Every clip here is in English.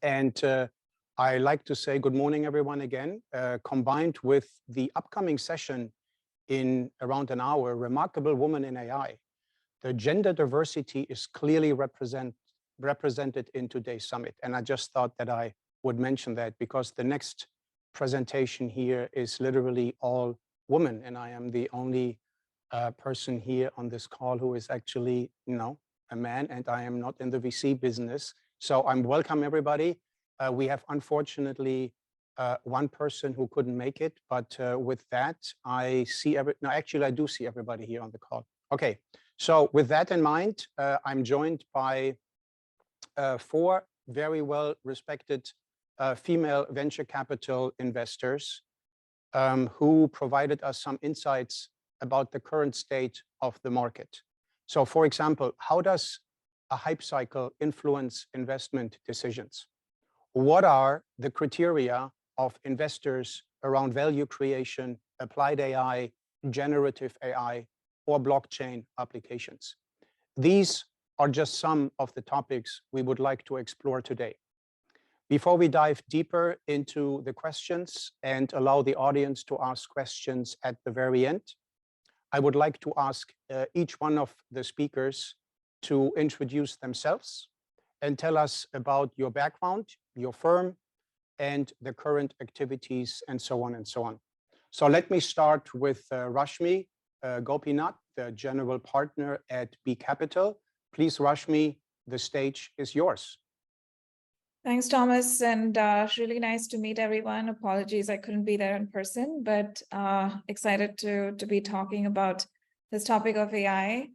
And I like to say good morning, everyone, again, combined with the upcoming session in around an hour, Remarkable Woman in AI. The gender diversity is clearly represented in today's summit. And I just thought that I would mention that because the next presentation here is literally all women. And I am the only person here on this call who is actually, a man, and I am not in the VC business. So I'm welcome, everybody. We have unfortunately one person who couldn't make it, but with that, I see I do see everybody here on the call. Okay, so with that in mind, I'm joined by four very well respected female venture capital investors who provided us some insights about the current state of the market. So for example, how does a hype cycle influence investment decisions? What are the criteria of investors around value creation, applied AI, generative AI, or blockchain applications? These are just some of the topics we would like to explore today. Before we dive deeper into the questions and allow the audience to ask questions at the very end, I would like to ask each one of the speakers to introduce themselves and tell us about your background, your firm, and the current activities, and so on and so on. So let me start with Rashmi Gopinath, the general partner at B Capital. Please, Rashmi, the stage is yours. Thanks, Thomas, and really nice to meet everyone. Apologies, I couldn't be there in person, but excited to be talking about this topic of AI.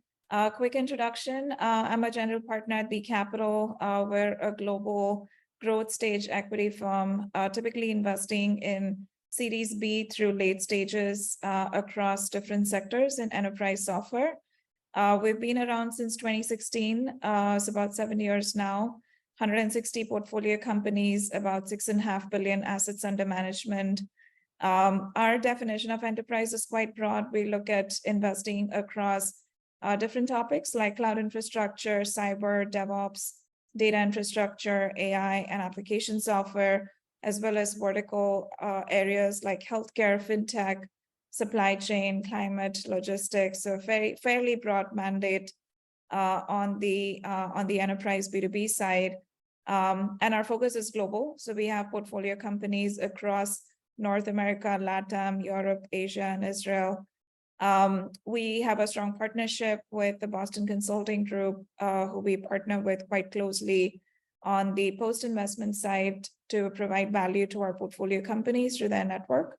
Quick introduction, I'm a general partner at B Capital. We're a global growth stage equity firm, typically investing in Series B through late stages across different sectors in enterprise software. We've been around since 2016, it's about 7 years now. 160 portfolio companies, about 6.5 billion assets under management. Our definition of enterprise is quite broad. We look at investing across different topics like cloud infrastructure, cyber, DevOps, data infrastructure, AI, and application software, as well as vertical areas like healthcare, fintech, supply chain, climate, logistics. So fairly broad mandate on the enterprise B2B side. And our focus is global. So we have portfolio companies across North America, LATAM, Europe, Asia, and Israel. We have a strong partnership with the Boston Consulting Group, who we partner with quite closely on the post-investment side to provide value to our portfolio companies through their network.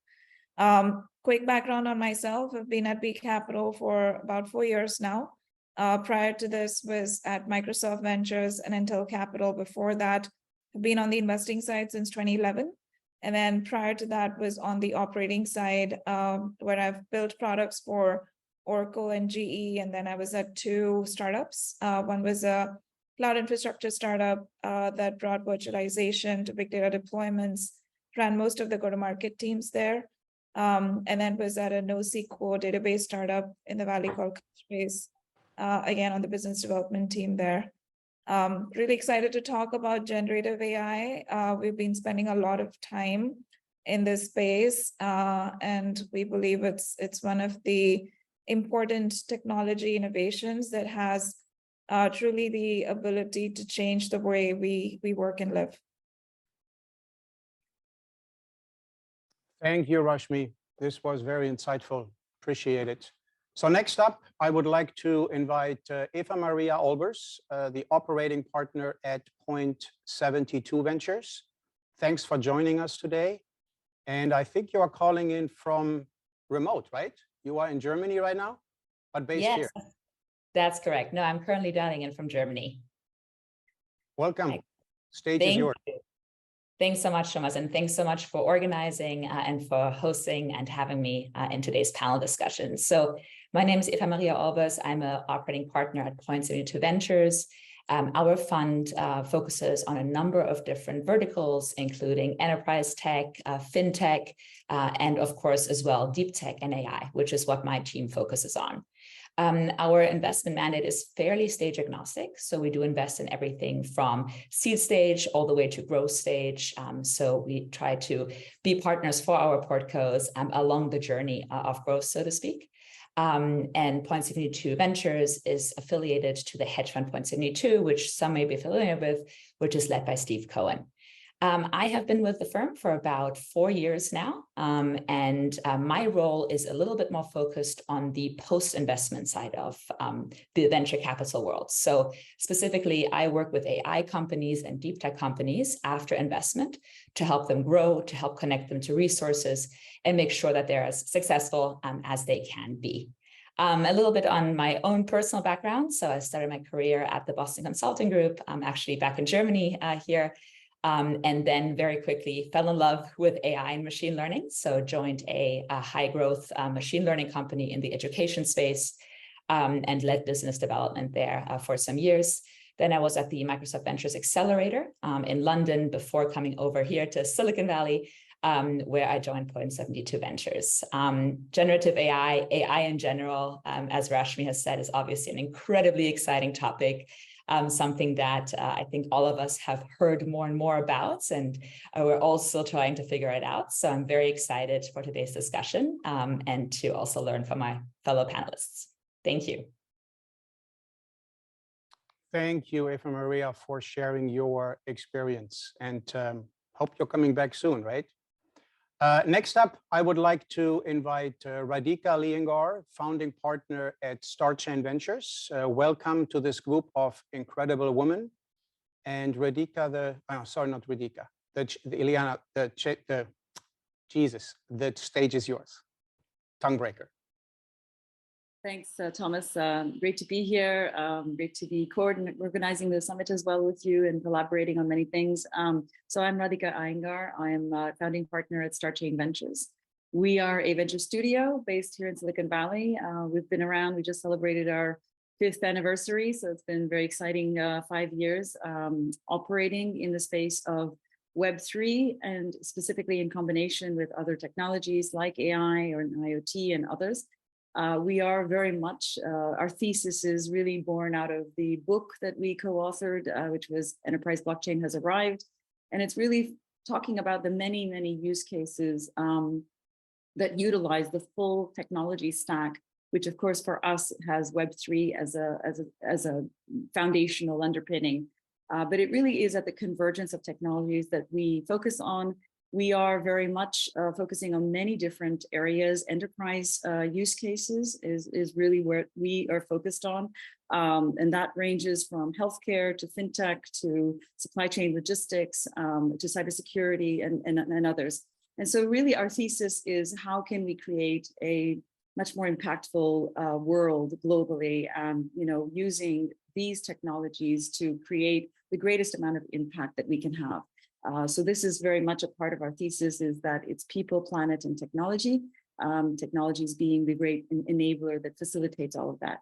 Quick background on myself, I've been at B Capital for about 4 years now. Prior to this was at Microsoft Ventures and Intel Capital. Before that, I've been on the investing side since 2011. And then prior to that was on the operating side, where I've built products for Oracle and GE. And then I was at 2 startups. One was a cloud infrastructure startup that brought virtualization to big data deployments, ran most of the go-to-market teams there. And then was at a NoSQL database startup in the Valley called Couchbase. Again, on the business development team there. Really excited to talk about generative AI. We've been spending a lot of time in this space, and we believe it's one of the important technology innovations that has truly the ability to change the way we work and live. Thank you, Rashmi. This was very insightful. Appreciate it. So next up, I would like to invite Eva-Maria Olbers, the operating partner at Point72 Ventures. Thanks for joining us today. And I think you are calling in from remote, right? You are in Germany right now, but based here. Yes, that's correct. No, I'm currently dialing in from Germany. Welcome. Stage is yours. Thanks so much, Thomas, and thanks so much for organizing and for hosting and having me in today's panel discussion. So my name is Eva-Maria Olbers. I'm an operating partner at Point72 Ventures. Our fund focuses on a number of different verticals, including enterprise tech, fintech, and of course, as well, deep tech and AI, which is what my team focuses on. Our investment mandate is fairly stage agnostic. So we do invest in everything from seed stage all the way to growth stage. So we try to be partners for our portcos along the journey of growth, so to speak. And Point72 Ventures is affiliated to the hedge fund Point72, which some may be familiar with, which is led by Steve Cohen. I have been with the firm for about 4 years now, and my role is a little bit more focused on the post-investment side of the venture capital world. So specifically, I work with AI companies and deep tech companies after investment to help them grow, to help connect them to resources, and make sure that they're as successful as they can be. A little bit on my own personal background. So I started my career at the Boston Consulting Group, actually back in Germany here. And then very quickly fell in love with AI and machine learning. So joined a high growth machine learning company in the education space and led business development there for some years. Then I was at the Microsoft Ventures Accelerator in London before coming over here to Silicon Valley, where I joined Point72 Ventures. Generative AI, AI in general, as Rashmi has said, is obviously an incredibly exciting topic. Something that I think all of us have heard more and more about, and we're all still trying to figure it out. So I'm very excited for today's discussion and to also learn from my fellow panelists. Thank you. Thank you, Eva-Maria, for sharing your experience, and hope you're coming back soon, right? Next up, I would like to invite Radhika Iyengar, founding partner at StarChain Ventures. Welcome to this group of incredible women. And Radhika, Ileana, the stage is yours. Tongue breaker. Thanks, Thomas. Great to be here. Great to be organizing the summit as well with you and collaborating on many things. So I'm Radhika Iyengar. I'm a founding partner at StarChain Ventures. We are a venture studio based here in Silicon Valley. We've been around. We just celebrated our 5th anniversary. So it's been very exciting 5 years operating in the space of Web3 and specifically in combination with other technologies like AI or IoT and others. We are very much, our thesis is really born out of the book that we co-authored, which was Enterprise Blockchain Has Arrived. And it's really talking about the many, many use cases that utilize the full technology stack, which of course for us has Web3 as a foundational underpinning. But it really is at the convergence of technologies that we focus on. We are very much focusing on many different areas. Enterprise use cases is really where we are focused on. And that ranges from healthcare to fintech to supply chain logistics to cybersecurity and others. And so really our thesis is how can we create a much more impactful world globally, using these technologies to create the greatest amount of impact that we can have. So this is very much a part of our thesis, is that it's people, planet, and technology. Technologies being the great enabler that facilitates all of that.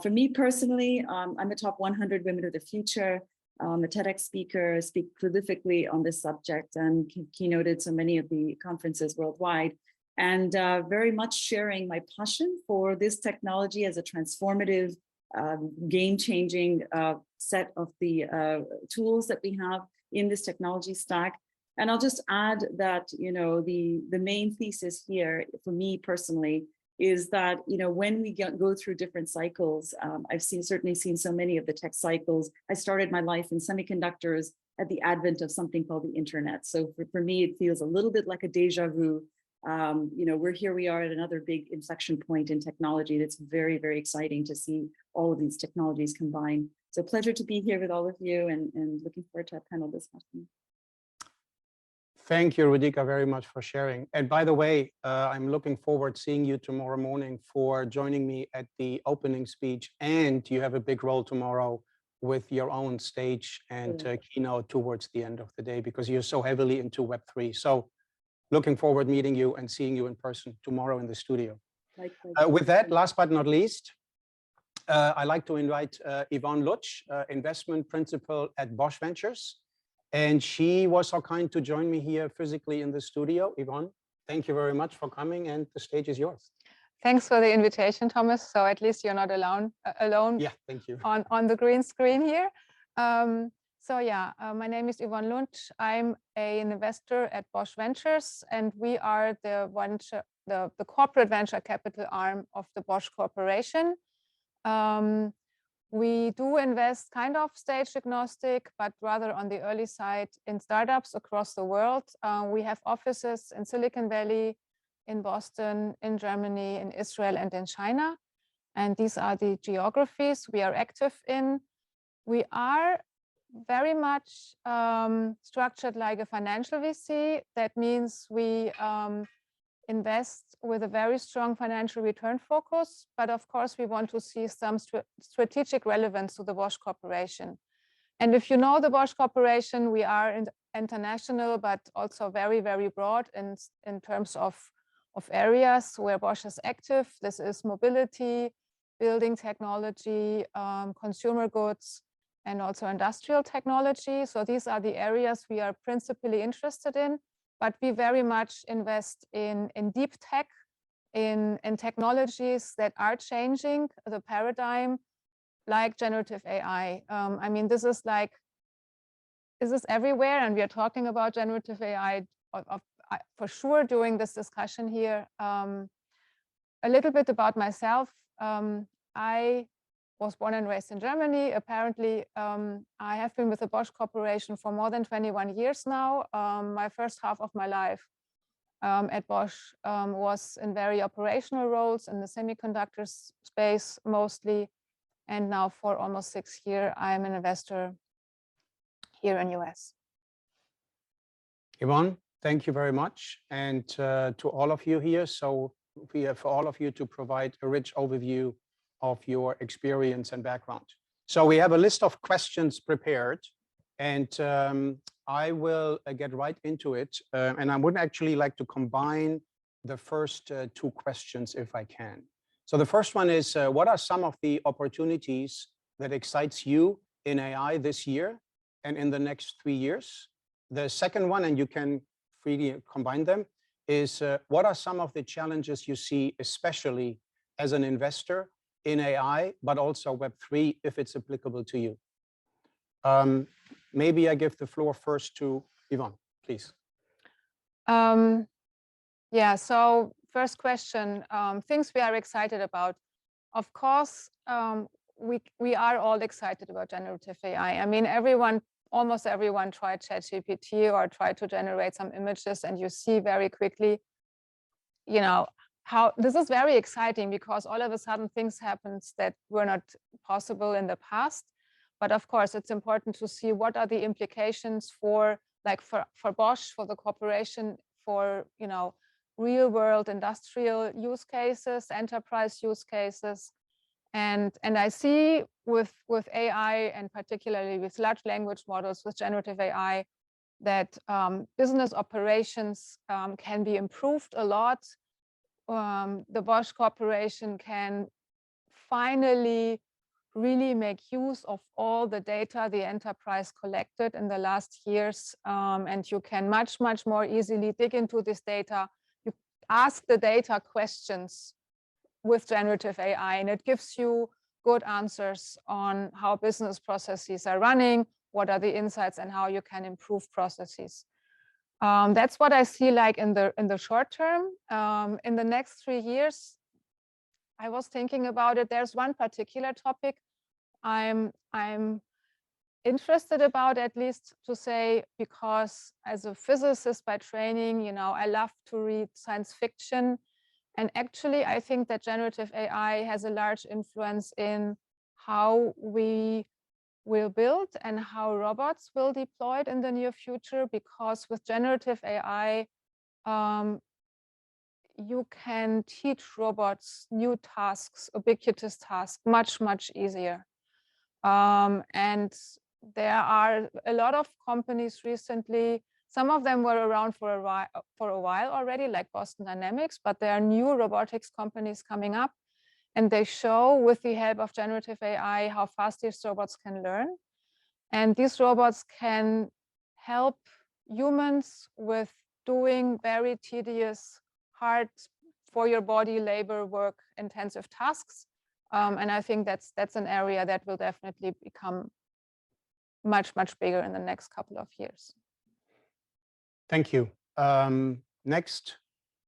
For me personally, I'm a top 100 women of the future. I'm a TEDx speaker, speak prolifically on this subject and keynoted so many of the conferences worldwide. And very much sharing my passion for this technology as a transformative, game-changing set of the tools that we have in this technology stack. And I'll just add that, the main thesis here for me personally is that, when we go through different cycles, I've certainly seen so many of the tech cycles. I started my life in semiconductors at the advent of something called the internet. So for me, it feels a little bit like a deja vu. We are at another big inflection point in technology. That's very, very exciting to see all of these technologies combined. So pleasure to be here with all of you and looking forward to our panel discussion. Thank you, Radhika, very much for sharing. And by the way, I'm looking forward to seeing you tomorrow morning for joining me at the opening speech. And you have a big role tomorrow with your own stage and keynote towards the end of the day, because you're so heavily into Web3. So looking forward to meeting you and seeing you in person tomorrow in the studio. With that, last but not least, I'd like to invite Yvonne Lutsch, investment principal at Bosch Ventures. And she was so kind to join me here physically in the studio. Yvonne, thank you very much for coming, and the stage is yours. Thanks for the invitation, Thomas. So at least you're not alone. Yeah, thank you. On the green screen here. My name is Yvonne Lutsch. I'm an investor at Bosch Ventures, and we are the corporate venture capital arm of the Bosch Corporation. We do invest kind of stage agnostic, but rather on the early side in startups across the world. We have offices in Silicon Valley, in Boston, in Germany, in Israel, and in China. And these are the geographies we are active in. We are very much structured like a financial VC. That means we invest with a very strong financial return focus, but of course we want to see some strategic relevance to the Bosch Corporation. And if you know the Bosch Corporation, we are international, but also very, very broad in terms of areas where Bosch is active. This is mobility, building technology, consumer goods, and also industrial technology. So these are the areas we are principally interested in. But we very much invest in deep tech, in technologies that are changing the paradigm, like generative AI. I mean, this is everywhere, and we are talking about generative AI for sure during this discussion here. A little bit about myself. I was born and raised in Germany. Apparently, I have been with the Bosch Corporation for more than 21 years now. My first half of my life at Bosch was in very operational roles in the semiconductor space mostly. And now for almost 6 years, I'm an investor here in US. Yvonne, thank you very much. And to all of you here, so we have for all of you to provide a rich overview of your experience and background. So we have a list of questions prepared, and I will get right into it. And I would actually like to combine the first two questions if I can. So the first one is, what are some of the opportunities that excites you in AI this year and in the next 3 years? The second one, and you can freely combine them, is what are some of the challenges you see, especially as an investor in AI, but also Web3, if it's applicable to you? Maybe I give the floor first to Yvonne, please. Yeah, so first question, things we are excited about. Of course, we are all excited about generative AI. I mean, almost everyone tried ChatGPT or tried to generate some images, and you see very quickly, you know, how this is very exciting because all of a sudden things happen that were not possible in the past. But of course, it's important to see what are the implications for Bosch, for the corporation, for, you know, real world industrial use cases, enterprise use cases. And I see with AI, and particularly with large language models, with generative AI, that business operations can be improved a lot. The Bosch Corporation can finally really make use of all the data the enterprise collected in the last years. And you can much, much more easily dig into this data. You ask the data questions with generative AI, and it gives you good answers on how business processes are running, what are the insights, and how you can improve processes. That's what I see like in the short term. In the next 3 years, I was thinking about it. There's one particular topic I'm interested about, at least to say, because as a physicist by training, you know, I love to read science fiction. And actually, I think that generative AI has a large influence in how we will build and how robots will be deployed in the near future, because with generative AI, you can teach robots new tasks, ubiquitous tasks, much, much easier. And there are a lot of companies recently, some of them were around for a while already, like Boston Dynamics, but there are new robotics companies coming up, and they show with the help of generative AI how fast these robots can learn. And these robots can help humans with doing very tedious, hard for your body, labor, work, intensive tasks. And I think that's an area that will definitely become much, much bigger in the next couple of years. Thank you. Next,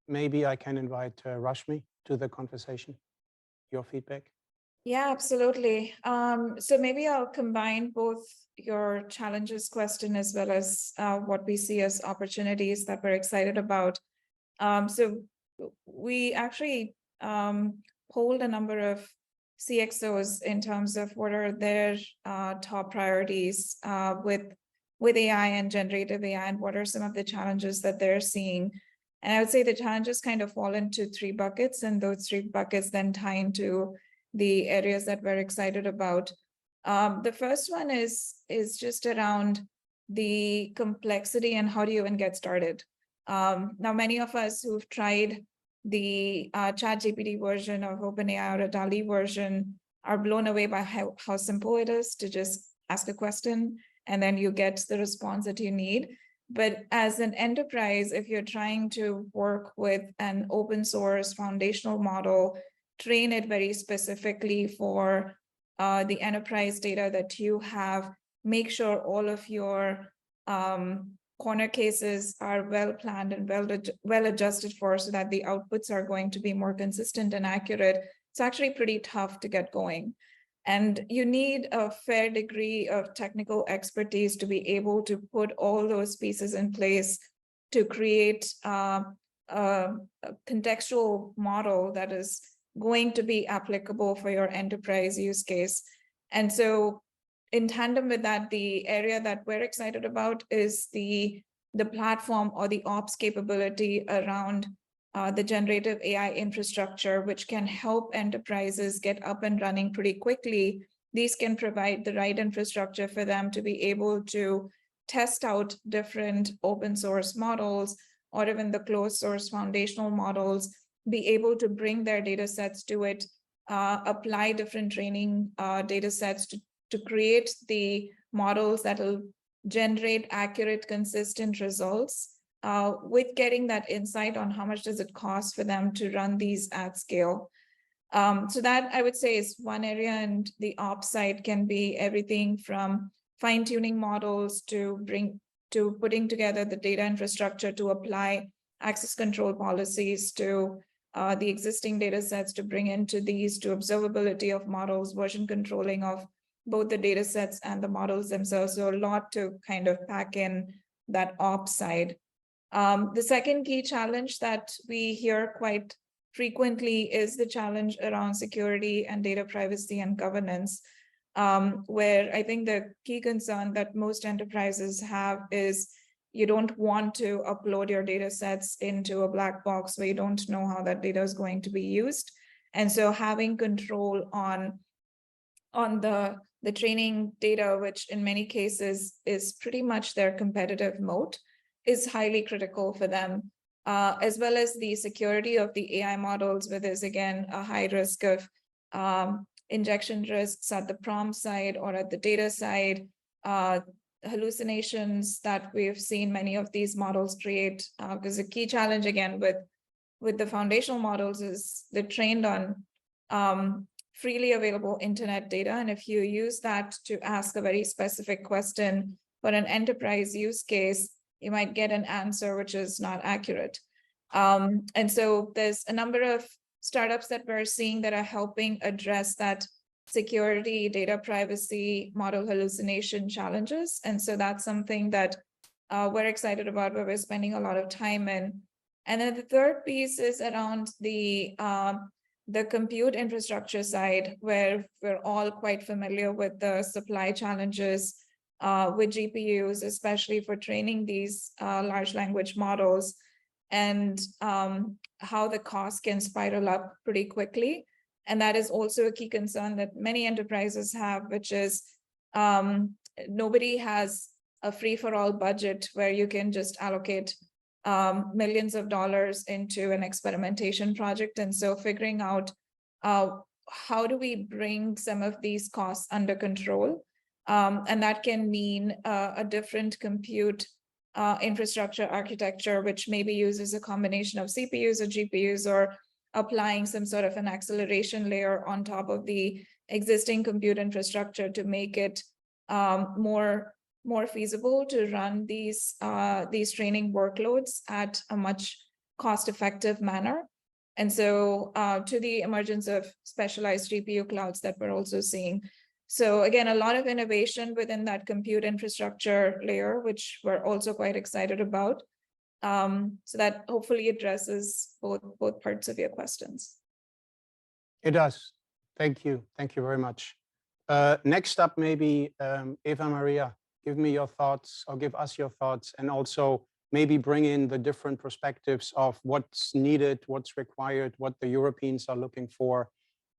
maybe I can invite Rashmi to the conversation. Your feedback. Yeah, absolutely. So maybe I'll combine both your challenges question as well as what we see as opportunities that we're excited about. So we actually polled a number of CXOs in terms of what are their top priorities with AI and generative AI, and what are some of the challenges that they're seeing. And I would say the challenges kind of fall into 3 buckets, and those 3 buckets then tie into the areas that we're excited about. The first one is just around the complexity and how do you even get started. Now, many of us who've tried the ChatGPT version of OpenAI or a DALL-E version are blown away by how simple it is to just ask a question and then you get the response that you need. But as an enterprise, if you're trying to work with an open source foundational model, train it very specifically for the enterprise data that you have, make sure all of your corner cases are well planned and well adjusted for, so that the outputs are going to be more consistent and accurate. It's actually pretty tough to get going. And you need a fair degree of technical expertise to be able to put all those pieces in place to create a contextual model that is going to be applicable for your enterprise use case. And so in tandem with that, the area that we're excited about is the platform or the ops capability around the generative AI infrastructure, which can help enterprises get up and running pretty quickly. These can provide the right infrastructure for them to be able to test out different open source models or even the closed source foundational models, be able to bring their data sets to it, apply different training data sets to create the models that will generate accurate, consistent results, with getting that insight on how much does it cost for them to run these at scale. So that I would say is one area, and the ops side can be everything from fine-tuning models to putting together the data infrastructure to apply access control policies to the existing data sets to bring into these, to observability of models, version controlling of both the data sets and the models themselves. So a lot to kind of pack in that ops side. The second key challenge that we hear quite frequently is the challenge around security and data privacy and governance, where I think the key concern that most enterprises have is you don't want to upload your data sets into a black box where you don't know how that data is going to be used. And so having control on the training data, which in many cases is pretty much their competitive moat, is highly critical for them, as well as the security of the AI models, where there's again a high risk of injection risks at the prompt side or at the data side, hallucinations that we've seen many of these models create, because a key challenge again with the foundational models is they're trained on freely available internet data. And if you use that to ask a very specific question for an enterprise use case, you might get an answer which is not accurate. And so there's a number of startups that we're seeing that are helping address that security, data privacy, model hallucination challenges. And so that's something that we're excited about, where we're spending a lot of time in. And then the third piece is around the compute infrastructure side, where we're all quite familiar with the supply challenges with GPUs, especially for training these large language models, and how the cost can spiral up pretty quickly. And that is also a key concern that many enterprises have, which is nobody has a free-for-all budget where you can just allocate millions of dollars into an experimentation project. And so figuring out how do we bring some of these costs under control? And that can mean a different compute infrastructure architecture, which maybe uses a combination of CPUs or GPUs, or applying some sort of an acceleration layer on top of the existing compute infrastructure to make it more feasible to run these training workloads at a much cost-effective manner. And so to the emergence of specialized GPU clouds that we're also seeing. So again, a lot of innovation within that compute infrastructure layer, which we're also quite excited about. So that hopefully addresses both parts of your questions. It does. Thank you. Thank you very much. Next up, maybe Eva-Maria, give me your thoughts, or give us your thoughts, and also maybe bring in the different perspectives of what's needed, what's required, what the Europeans are looking for,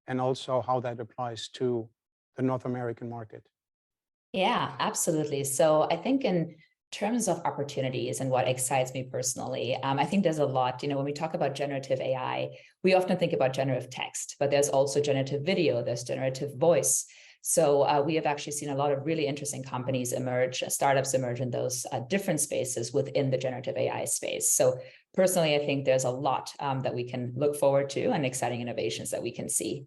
and also how that applies to the North American market. Yeah, absolutely. So I think in terms of opportunities and what excites me personally, I think there's a lot, when we talk about generative AI, we often think about generative text, but there's also generative video, there's generative voice. So we have actually seen a lot of really interesting companies emerge, startups emerge in those different spaces within the generative AI space. So personally, I think there's a lot that we can look forward to and exciting innovations that we can see.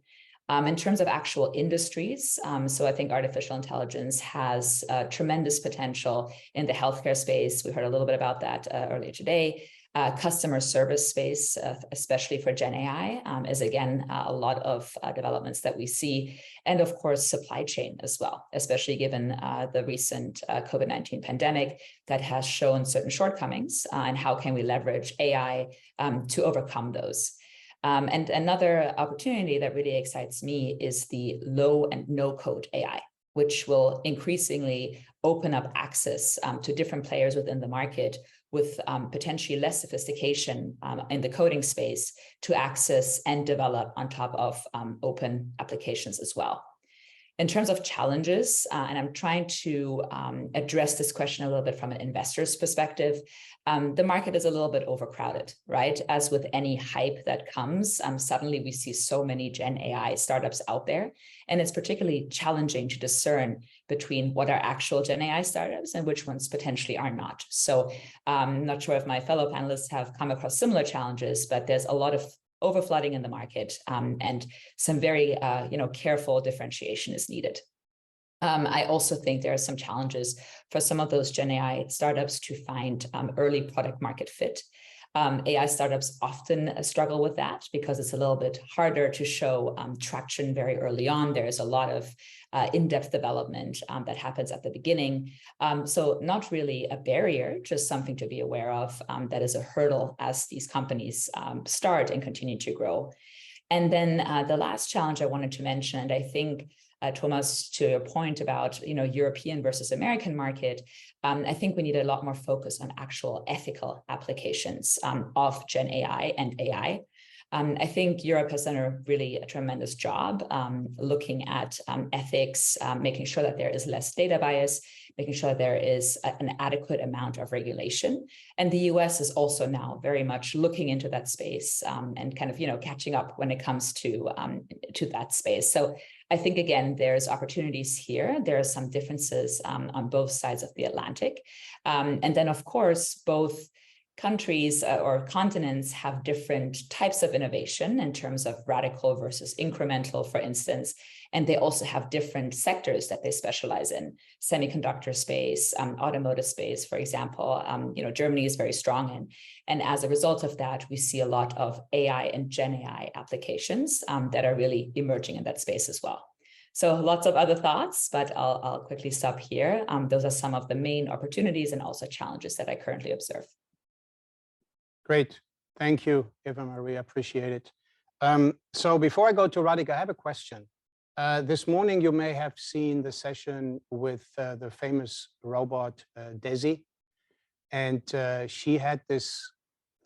In terms of actual industries, so I think artificial intelligence has tremendous potential in the healthcare space. We heard a little bit about that earlier today. Customer service space, especially for Gen AI, is again a lot of developments that we see. And of course, supply chain as well, especially given the recent COVID-19 pandemic that has shown certain shortcomings, and how can we leverage AI to overcome those. And another opportunity that really excites me is the low and no code AI, which will increasingly open up access to different players within the market with potentially less sophistication in the coding space to access and develop on top of open applications as well. In terms of challenges, and I'm trying to address this question a little bit from an investor's perspective, the market is a little bit overcrowded, right? As with any hype that comes, suddenly we see so many Gen AI startups out there, and it's particularly challenging to discern between what are actual Gen AI startups and which ones potentially are not. So I'm not sure if my fellow panelists have come across similar challenges, but there's a lot of overflooding in the market, and some very careful differentiation is needed. I also think there are some challenges for some of those Gen AI startups to find early product market fit. AI startups often struggle with that because it's a little bit harder to show traction very early on. There is a lot of in-depth development that happens at the beginning. So not really a barrier, just something to be aware of that is a hurdle as these companies start and continue to grow. And then the last challenge I wanted to mention, and I think Thomas, to your point about European versus American market, I think we need a lot more focus on actual ethical applications of Gen AI and AI. I think Europe has done a tremendous job looking at ethics, making sure that there is less data bias, making sure that there is an adequate amount of regulation. And the US is also now very much looking into that space and kind of catching up when it comes to that space. So I think, again, there's opportunities here. There are some differences on both sides of the Atlantic. And then, of course, both countries or continents have different types of innovation in terms of radical versus incremental, for instance. And they also have different sectors that they specialize in: semiconductor space, automotive space, for example. Germany is very strong in. And as a result of that, we see a lot of AI and Gen AI applications that are really emerging in that space as well. So lots of other thoughts, but I'll quickly stop here. Those are some of the main opportunities and also challenges that I currently observe. Great. Thank you, Eva-Maria. Appreciate it. So before I go to Radhika, I have a question. This morning, you may have seen the session with the famous robot, Desi. And she had this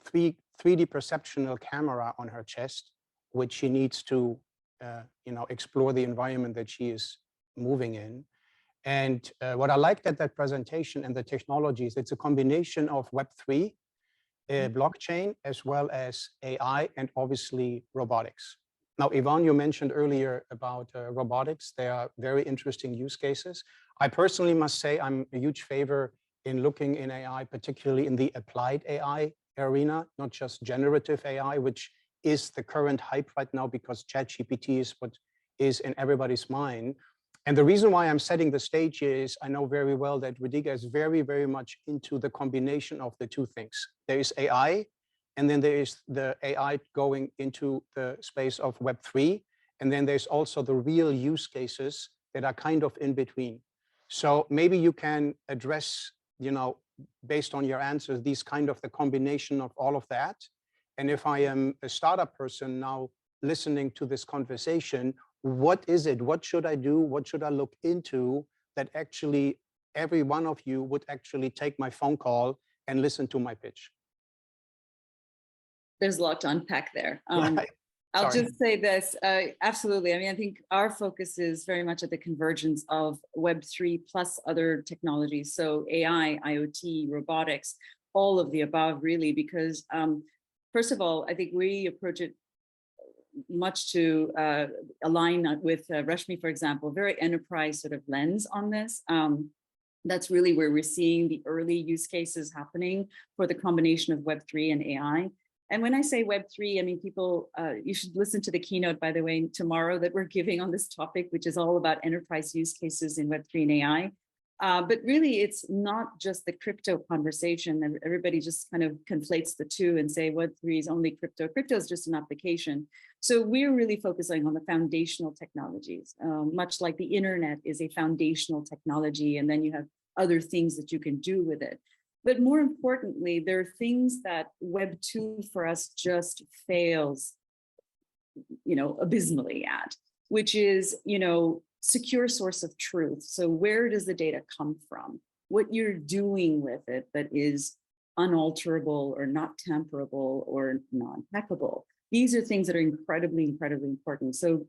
3D perceptual camera on her chest, which she needs to explore the environment that she is moving in. And what I liked at that presentation and the technologies, it's a combination of Web3, blockchain, as well as AI, and obviously robotics. Now, Yvonne, you mentioned earlier about robotics. They are very interesting use cases. I personally must say I'm a huge favor in looking in AI, particularly in the applied AI arena, not just generative AI, which is the current hype right now, because ChatGPT is what is in everybody's mind. And the reason why I'm setting the stage is I know very well that Radhika is very, very much into the combination of the two things. There is AI, and then there is the AI going into the space of Web3. And then there's also the real use cases that are kind of in between. So maybe you can address, based on your answers, these kind of the combination of all of that. And if I am a startup person now listening to this conversation, what is it? What should I do? What should I look into that actually every one of you would actually take my phone call and listen to my pitch? There's a lot to unpack there. Right. I'll just say this, absolutely. I mean, I think our focus is very much at the convergence of Web3 plus other technologies. So AI, IoT, robotics, all of the above, really, because first of all, I think we approach it much to align with Rashmi, for example, very enterprise sort of lens on this. That's really where we're seeing the early use cases happening for the combination of Web3 and AI. And when I say Web3, I mean, people, you should listen to the keynote, by the way, tomorrow that we're giving on this topic, which is all about enterprise use cases in Web3 and AI. But really, it's not just the crypto conversation. Everybody just kind of conflates the two and say Web3 is only crypto. Crypto is just an application. So we're really focusing on the foundational technologies, much like the internet is a foundational technology, and then you have other things that you can do with it. But more importantly, there are things that Web 2 for us just fails, abysmally at, which is, secure source of truth. So where does the data come from? What you're doing with it that is unalterable or not tamperable or non-hackable. These are things that are incredibly, incredibly important. So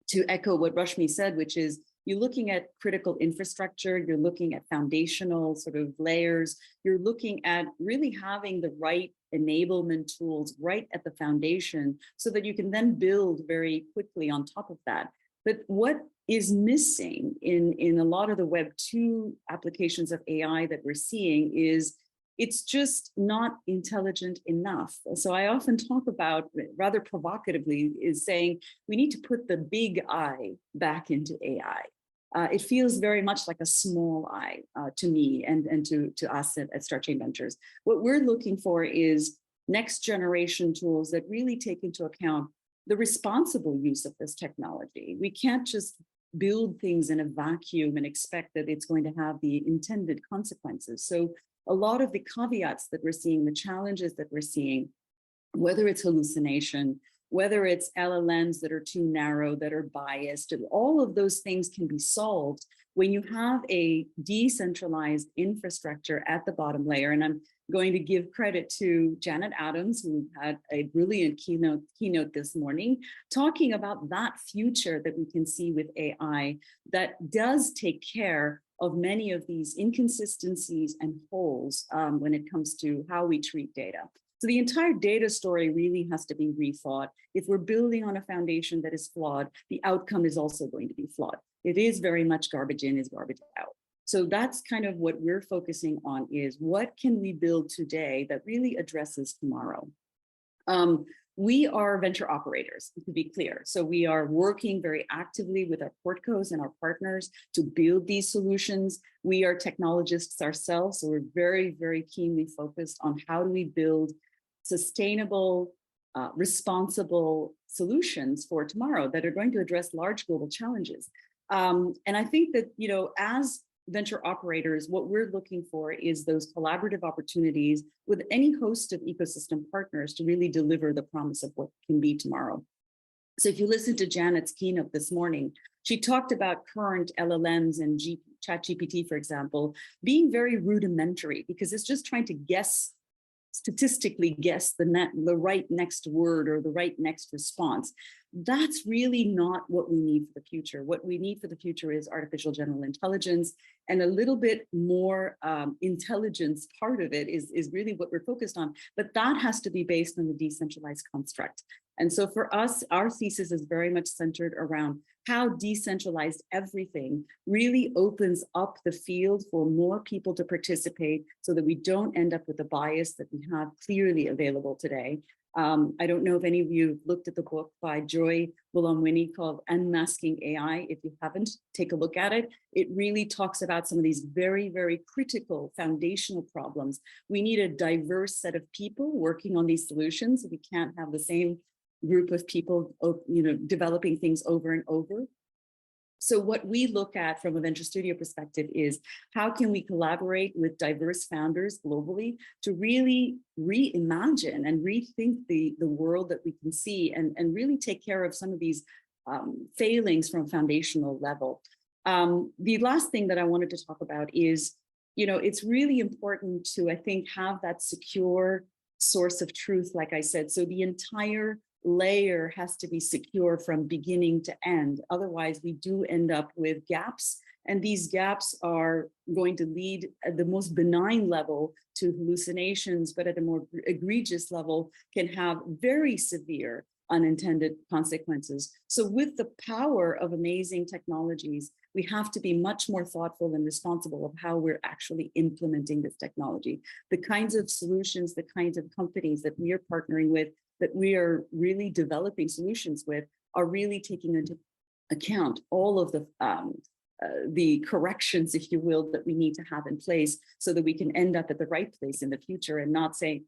to echo what Rashmi said, which is, you're looking at critical infrastructure, you're looking at foundational sort of layers, you're looking at really having the right enablement tools right at the foundation so that you can then build very quickly on top of that. But what is missing in a lot of the Web 2 applications of AI that we're seeing is it's just not intelligent enough. So I often talk about, rather provocatively, is saying we need to put the big I back into AI. It feels very much like a small I to me and to us at StarChain Ventures. What we're looking for is next generation tools that really take into account the responsible use of this technology. We can't just build things in a vacuum and expect that it's going to have the intended consequences. So a lot of the caveats that we're seeing, the challenges that we're seeing, whether it's hallucination, whether it's LLMs that are too narrow, that are biased, all of those things can be solved when you have a decentralized infrastructure at the bottom layer. And I'm going to give credit to Janet Adams, who had a brilliant keynote this morning, talking about that future that we can see with AI that does take care of many of these inconsistencies and holes when it comes to how we treat data. So the entire data story really has to be rethought. If we're building on a foundation that is flawed, the outcome is also going to be flawed. It is very much garbage in is garbage out. So that's kind of what we're focusing on, is what can we build today that really addresses tomorrow? We are venture operators, to be clear. So we are working very actively with our portcos and our partners to build these solutions. We are technologists ourselves, so we're very, very keenly focused on how do we build sustainable, responsible solutions for tomorrow that are going to address large global challenges. And I think that, as venture operators, what we're looking for is those collaborative opportunities with any host of ecosystem partners to really deliver the promise of what can be tomorrow. So if you listen to Janet's keynote this morning, she talked about current LLMs and ChatGPT, for example, being very rudimentary because it's just trying to statistically guess the right next word or the right next response. That's really not what we need for the future. What we need for the future is artificial general intelligence, and a little bit more intelligence part of it is really what we're focused on. But that has to be based on the decentralized construct. And so for us, our thesis is very much centered around how decentralized everything really opens up the field for more people to participate so that we don't end up with the bias that we have clearly available today. I don't know if any of you have looked at the book by Joy Buolamwini called Unmasking AI. If you haven't, take a look at it. It really talks about some of these very, very critical foundational problems. We need a diverse set of people working on these solutions. We can't have the same group of people, developing things over and over. So what we look at from a venture studio perspective is how can we collaborate with diverse founders globally to really reimagine and rethink the world that we can see and really take care of some of these failings from a foundational level. The last thing that I wanted to talk about is, it's really important to, I think, have that secure source of truth, like I said. So the entire layer has to be secure from beginning to end. Otherwise, we do end up with gaps. And these gaps are going to lead at the most benign level to hallucinations, but at a more egregious level can have very severe unintended consequences. So with the power of amazing technologies, we have to be much more thoughtful and responsible of how we're actually implementing this technology. The kinds of solutions, the kinds of companies that we are partnering with, that we are really developing solutions with, are really taking into account all of the corrections, if you will, that we need to have in place so that we can end up at the right place in the future and not say,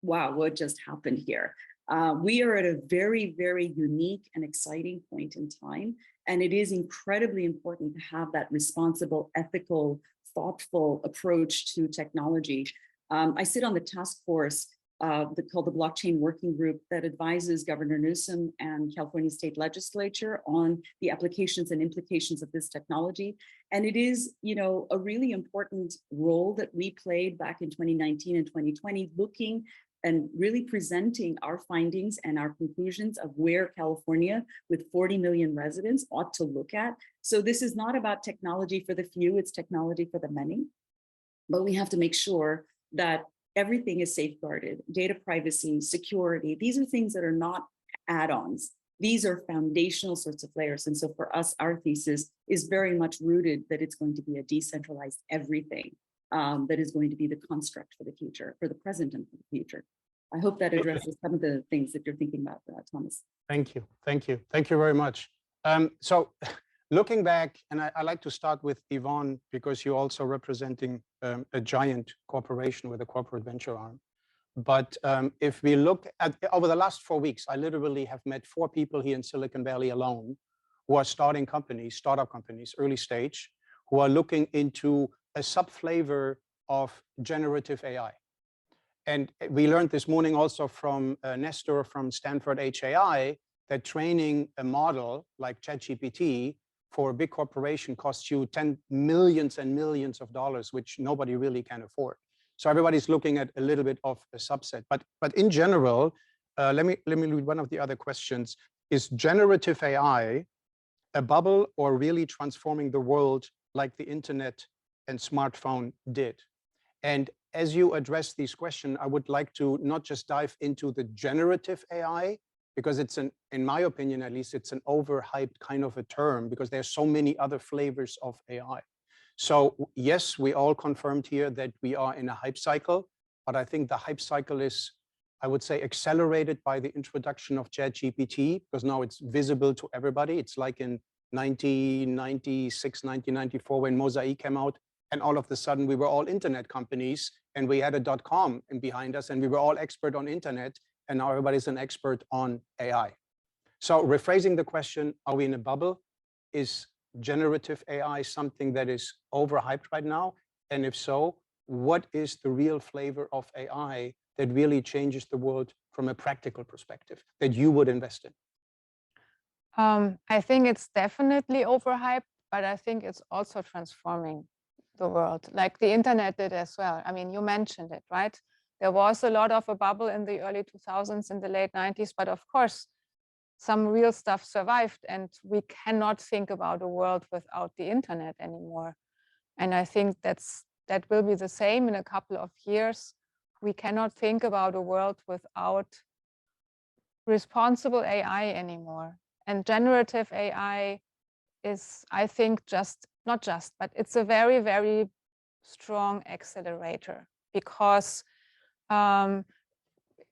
wow, what just happened here? We are at a very, very unique and exciting point in time. And it is incredibly important to have that responsible, ethical, thoughtful approach to technology. I sit on the task force called the Blockchain Working Group that advises Governor Newsom and California State Legislature on the applications and implications of this technology. And it is, a really important role that we played back in 2019 and 2020, looking and really presenting our findings and our conclusions of where California, with 40 million residents, ought to look at. So this is not about technology for the few, it's technology for the many. But we have to make sure that everything is safeguarded. Data privacy, security, these are things that are not add-ons. These are foundational sorts of layers. And so for us, our thesis is very much rooted that it's going to be a decentralized everything that is going to be the construct for the future, for the present and for the future. I hope that addresses some of the things that you're thinking about, Thomas. Thank you. Thank you. Thank you very much. So looking back, and I like to start with Yvonne, because you're also representing a giant corporation with a corporate venture arm. But if we look at over the last 4 weeks, I literally have met 4 people here in Silicon Valley alone who are starting companies, startup companies, early stage, who are looking into a sub-flavor of generative AI. And we learned this morning also from Nestor from Stanford HAI that training a model like ChatGPT for a big corporation costs you millions and millions of dollars, which nobody really can afford. So everybody's looking at a little bit of a subset. But in general, let me read one of the other questions. Is generative AI a bubble or really transforming the world like the internet and smartphone did? And as you address these questions, I would like to not just dive into the generative AI, because it's in my opinion, at least, it's an overhyped kind of a term because there's so many other flavors of AI. So yes, we all confirmed here that we are in a hype cycle, but I think the hype cycle is, I would say, accelerated by the introduction of ChatGPT, because now it's visible to everybody. It's like in 1996, 1994, when Mosaic came out, and all of a sudden we were all internet companies and we had a .com in behind us and we were all expert on internet, and now everybody's an expert on AI. So rephrasing the question, are we in a bubble? Is generative AI something that is overhyped right now? And if so, what is the real flavor of AI that really changes the world from a practical perspective that you would invest in? I think it's definitely overhyped, but I think it's also transforming the world, like the internet did as well. I mean, you mentioned it, right? There was a lot of a bubble in the early 2000s, in the late 90s, but of course, some real stuff survived, and we cannot think about a world without the internet anymore. And I think that will be the same in a couple of years. We cannot think about a world without responsible AI anymore. And generative AI is, I think, but it's a very, very strong accelerator, because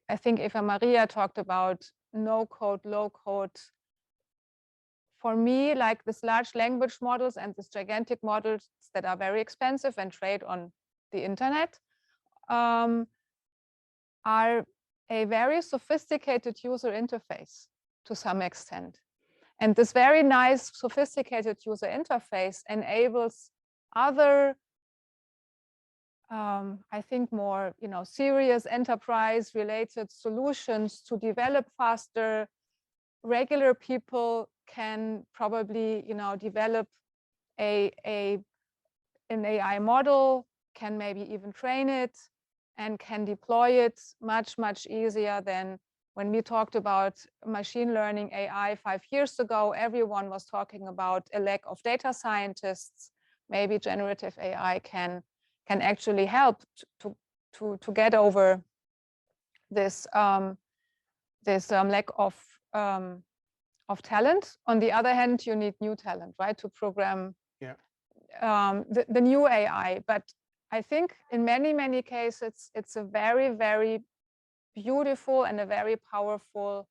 I think Eva-Maria talked about no code, low code. For me, like this large language models and this gigantic models that are very expensive and trade on the internet are a very sophisticated user interface to some extent. And this very nice sophisticated user interface enables other, I think more, serious enterprise related solutions to develop faster. Regular people can probably, develop an AI model, can maybe even train it, and can deploy it much, much easier than when we talked about machine learning AI 5 years ago. Everyone was talking about a lack of data scientists. Maybe generative AI can actually help to get over this lack of talent. On the other hand, you need new talent, right, to program the new AI. But I think in many cases, it's a very, very beautiful and a very powerful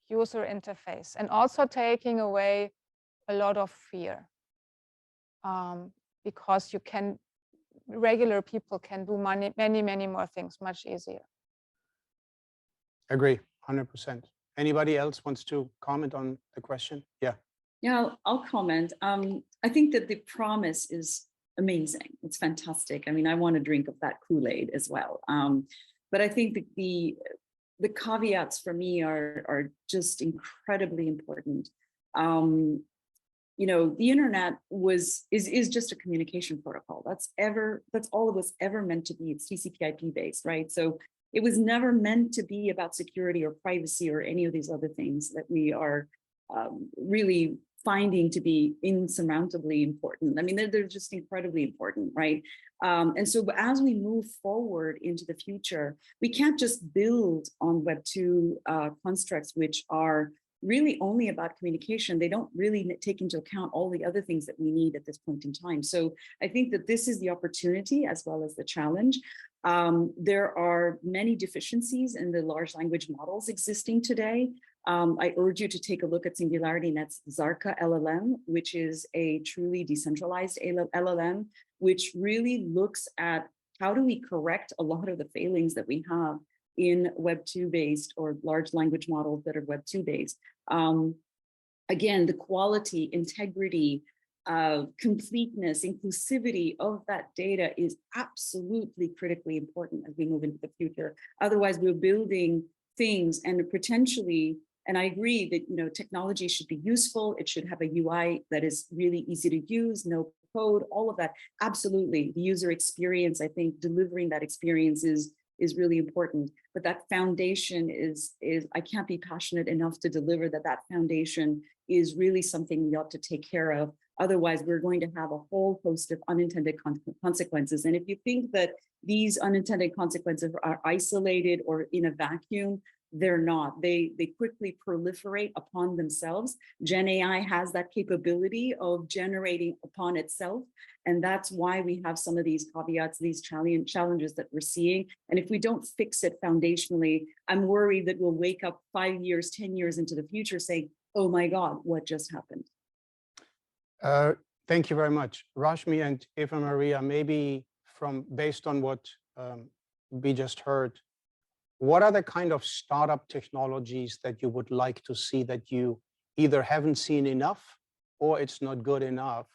user interface, and also taking away a lot of fear, because regular people can do many more things much easier. Agree, 100%. Anybody else wants to comment on the question? Yeah. Yeah, I'll comment. I think that the promise is amazing. It's fantastic. I mean, I want to drink of that Kool-Aid as well. But I think that the caveats for me are just incredibly important. The internet is just a communication protocol. That's all it was ever meant to be. It's TCP/IP based, right? So it was never meant to be about security or privacy or any of these other things that we are really finding to be insurmountably important. I mean, they're just incredibly important, right? And so as we move forward into the future, we can't just build on Web2 constructs, which are really only about communication. They don't really take into account all the other things that we need at this point in time. So I think that this is the opportunity as well as the challenge. There are many deficiencies in the large language models existing today. I urge you to take a look at SingularityNet's 𝐸𝐶𝐫 LLM, which is a truly decentralized LLM, which really looks at how do we correct a lot of the failings that we have in Web2 based or large language models that are Web2 based. Again, the quality, integrity, completeness, inclusivity of that data is absolutely critically important as we move into the future. Otherwise, we're building things and potentially, and I agree that technology should be useful. It should have a UI that is really easy to use, no code, all of that. Absolutely, the user experience. I think delivering that experience is really important. But that foundation is I can't be passionate enough to deliver that foundation is really something we ought to take care of. Otherwise, we're going to have a whole host of unintended consequences. And if you think that these unintended consequences are isolated or in a vacuum, they're not. They quickly proliferate upon themselves. Gen AI has that capability of generating upon itself. And that's why we have some of these caveats, these challenges that we're seeing. And if we don't fix it foundationally, I'm worried that we'll wake up 5 years, 10 years into the future saying, oh my God, what just happened? Thank you very much. Rashmi and Eva-Maria, maybe based on what we just heard, what are the kind of startup technologies that you would like to see that you either haven't seen enough or it's not good enough,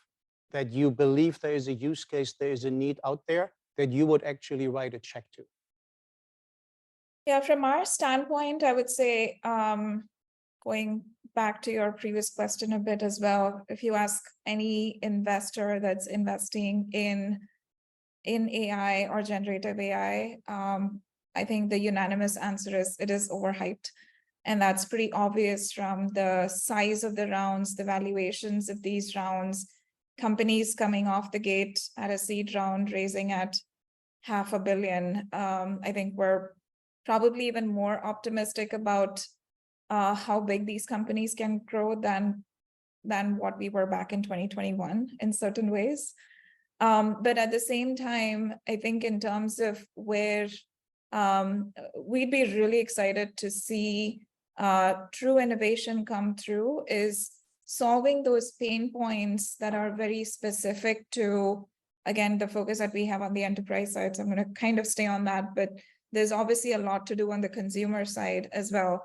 that you believe there is a use case, there is a need out there that you would actually write a check to? Yeah, from our standpoint, I would say, going back to your previous question a bit as well, if you ask any investor that's investing in AI or generative AI, I think the unanimous answer is it is overhyped. And that's pretty obvious from the size of the rounds, the valuations of these rounds, companies coming off the gate at a seed round, raising at $500 million. I think we're probably even more optimistic about how big these companies can grow than what we were back in 2021 in certain ways. But at the same time, I think in terms of where we'd be really excited to see true innovation come through is solving those pain points that are very specific to, again, the focus that we have on the enterprise side. So I'm going to kind of stay on that, but there's obviously a lot to do on the consumer side as well.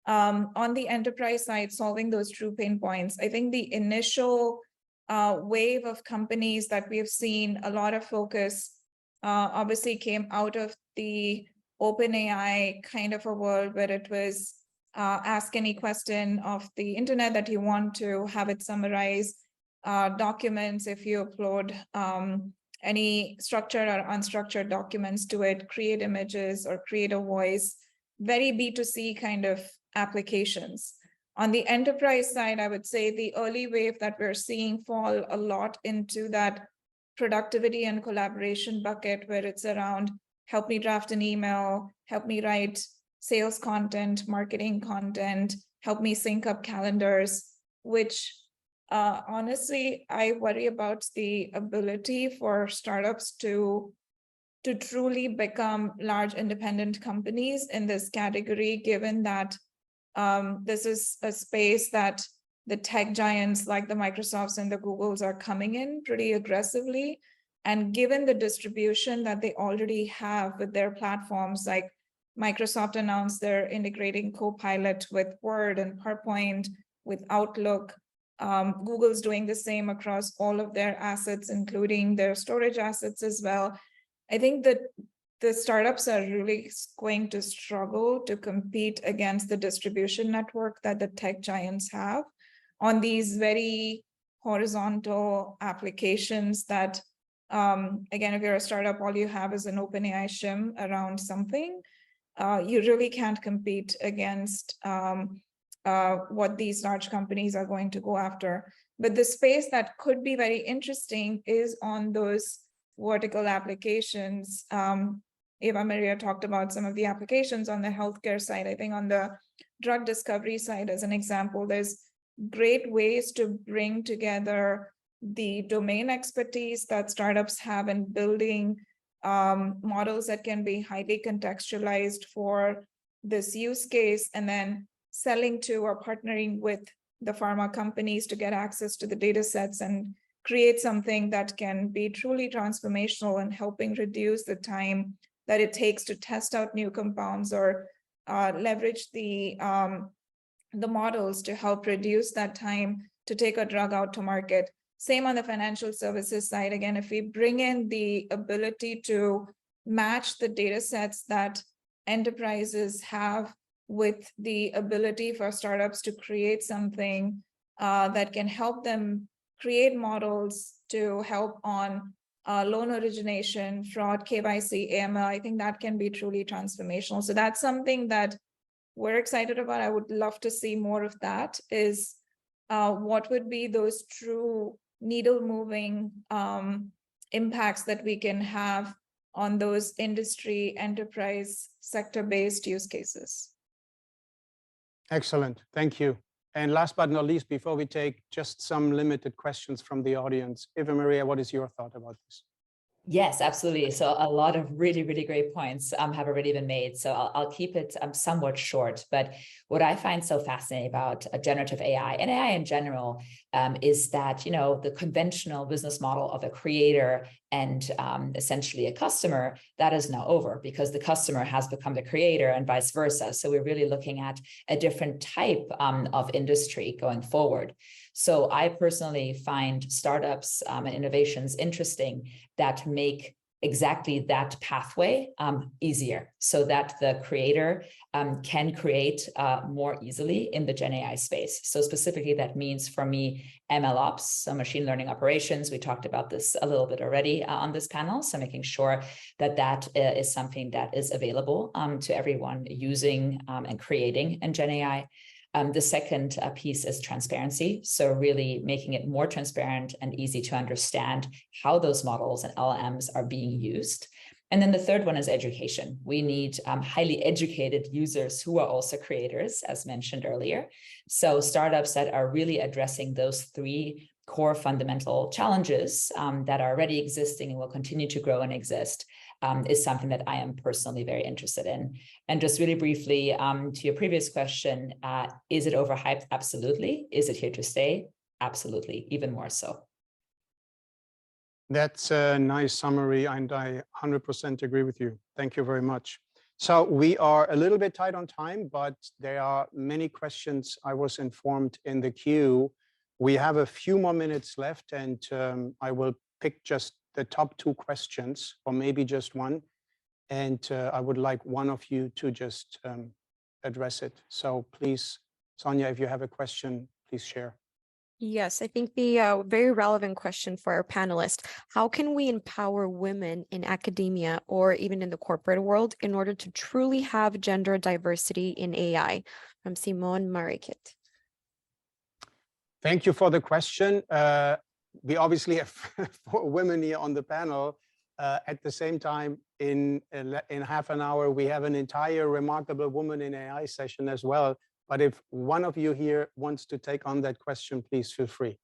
On the enterprise side, solving those true pain points, I think the initial wave of companies that we have seen a lot of focus obviously came out of the OpenAI kind of a world where it was ask any question of the internet that you want to, have it summarize documents if you upload any structured or unstructured documents to it, create images or create a voice, very B2C kind of applications. On the enterprise side, I would say the early wave that we're seeing fall a lot into that productivity and collaboration bucket, where it's around help me draft an email, help me write sales content, marketing content, help me sync up calendars, which honestly, I worry about the ability for startups to truly become large independent companies in this category, given that this is a space that the tech giants like the Microsofts and the Googles are coming in pretty aggressively. And given the distribution that they already have with their platforms, like Microsoft announced they're integrating Copilot with Word and PowerPoint, with Outlook. Google's doing the same across all of their assets, including their storage assets as well. I think that the startups are really going to struggle to compete against the distribution network that the tech giants have on these very horizontal applications that, again, if you're a startup, all you have is an OpenAI shim around something. You really can't compete against what these large companies are going to go after. But the space that could be very interesting is on those vertical applications. Eva-Maria talked about some of the applications on the healthcare side. I think on the drug discovery side, as an example, there's great ways to bring together the domain expertise that startups have in building models that can be highly contextualized for this use case, and then selling to or partnering with the pharma companies to get access to the data sets and create something that can be truly transformational and helping reduce the time that it takes to test out new compounds or leverage the models to help reduce that time to take a drug out to market. Same on the financial services side. Again, if we bring in the ability to match the data sets that enterprises have with the ability for startups to create something that can help them create models to help on loan origination, fraud, KYC, AML, I think that can be truly transformational. So that's something that we're excited about. I would love to see more of that, is what would be those true needle-moving impacts that we can have on those industry, enterprise, sector-based use cases. Excellent, thank you. And last but not least, before we take just some limited questions from the audience, Eva-Maria, what is your thought about this? Yes, absolutely. So a lot of really, really great points have already been made. So I'll keep it somewhat short. But what I find so fascinating about generative AI and AI in general is that, you know, the conventional business model of a creator and essentially a customer, that is now over, because the customer has become the creator and vice versa. So we're really looking at a different type of industry going forward. So I personally find startups and innovations interesting that make exactly that pathway easier, so that the creator can create more easily in the Gen AI space. So specifically, that means for me, MLOps, so machine learning operations. We talked about this a little bit already on this panel. So making sure that that is something that is available to everyone using and creating in Gen AI. The second piece is transparency. So really making it more transparent and easy to understand how those models and LLMs are being used. And then the third one is education. We need highly educated users who are also creators, as mentioned earlier. So startups that are really addressing those three core fundamental challenges that are already existing and will continue to grow and exist is something that I am personally very interested in. And just really briefly, to your previous question, is it overhyped? Absolutely. Is it here to stay? Absolutely, even more so. That's a nice summary, and I 100% agree with you. Thank you very much. So we are a little bit tight on time, but there are many questions I was informed in the queue. We have a few more minutes left, and I will pick just the top 2 questions, or maybe just one. And I would like one of you to just address it. So please, Sonia, if you have a question, please share. Yes, I think the very relevant question for our panelists, how can we empower women in academia or even in the corporate world in order to truly have gender diversity in AI? From Simone Marikit. Thank you for the question. We obviously have 4 women here on the panel. At the same time, in half an hour, we have an entire Remarkable Woman in AI session as well. But if one of you here wants to take on that question, please feel free.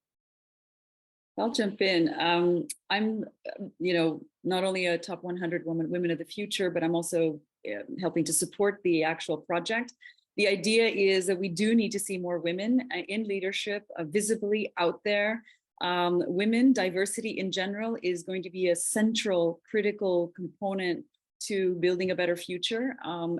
I'll jump in. I'm, not only a top 100 women of the future, but I'm also helping to support the actual project. The idea is that we do need to see more women in leadership, visibly out there. Women diversity in general is going to be a central, critical component to building a better future.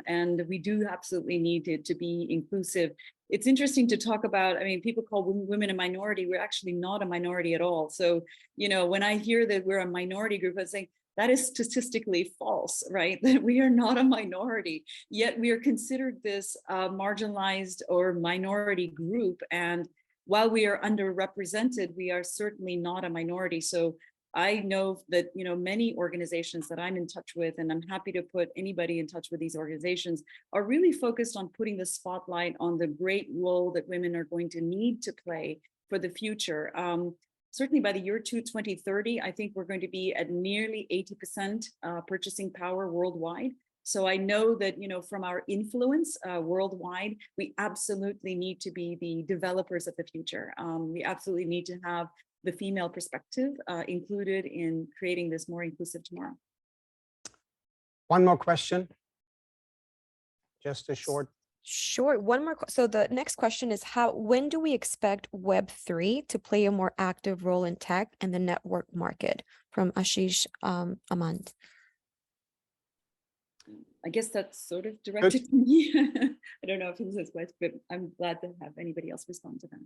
And we do absolutely need it to be inclusive. It's interesting to talk about, people call women a minority. We're actually not a minority at all. So, when I hear that we're a minority group, I think that is statistically false, right? That we are not a minority, yet we are considered this marginalized or minority group. And while we are underrepresented, we are certainly not a minority. So I know that, many organizations that I'm in touch with, and I'm happy to put anybody in touch with these organizations, are really focused on putting the spotlight on the great role that women are going to need to play for the future. Certainly by the year 2030, I think we're going to be at nearly 80% purchasing power worldwide. So I know that, from our influence worldwide, we absolutely need to be the developers of the future. We absolutely need to have the female perspective included in creating this more inclusive tomorrow. One more question. Just a short. Sure. One more. So the next question is when do we expect Web3 to play a more active role in tech and the network market? From Ashish Amand. I guess that's sort of directed to me. I don't know if it's West, but I'm glad to have anybody else respond to that.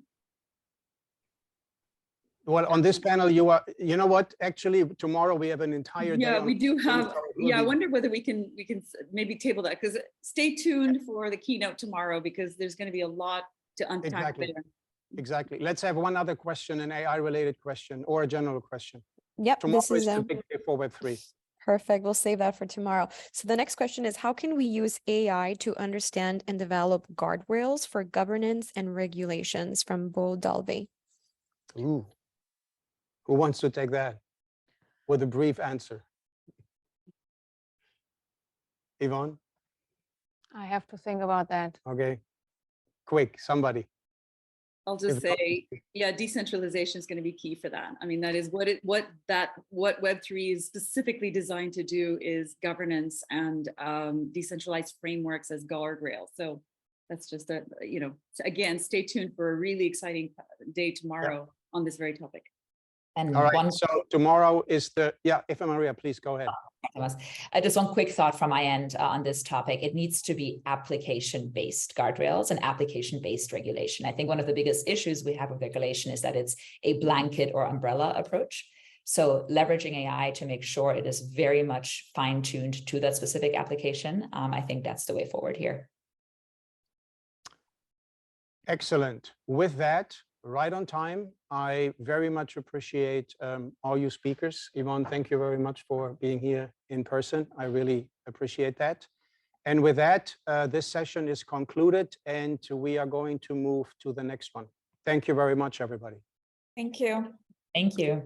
Well, on this panel, you know what? Actually, tomorrow we have an entire day. Yeah, we do have. Yeah, I wonder whether we can maybe table that, because stay tuned for the keynote tomorrow, because there's going to be a lot to unpack there. Exactly. Let's have one other question, an AI-related question or a general question. Yep. Tomorrow is the big day for Web3. Perfect. We'll save that for tomorrow. So the next question is, how can we use AI to understand and develop guardrails for governance and regulations? From Bo Dalby. Ooh. Who wants to take that with a brief answer? Yvonne? I have to think about that. Okay. Quick, somebody. I'll just say, yeah, decentralization is going to be key for that. That is what Web3 is specifically designed to do, is governance and decentralized frameworks as guardrails. So that's just again, stay tuned for a really exciting day tomorrow on this very topic. And all right, so tomorrow is Eva-Maria, please go ahead. Just one quick thought from my end on this topic. It needs to be application-based guardrails and application-based regulation. I think one of the biggest issues we have with regulation is that it's a blanket or umbrella approach. So leveraging AI to make sure it is very much fine-tuned to that specific application, I think that's the way forward here. Excellent. With that, right on time, I very much appreciate all you speakers. Yvonne, thank you very much for being here in person. I really appreciate that. And with that, this session is concluded, and we are going to move to the next one. Thank you very much, everybody. Thank you. Thank you.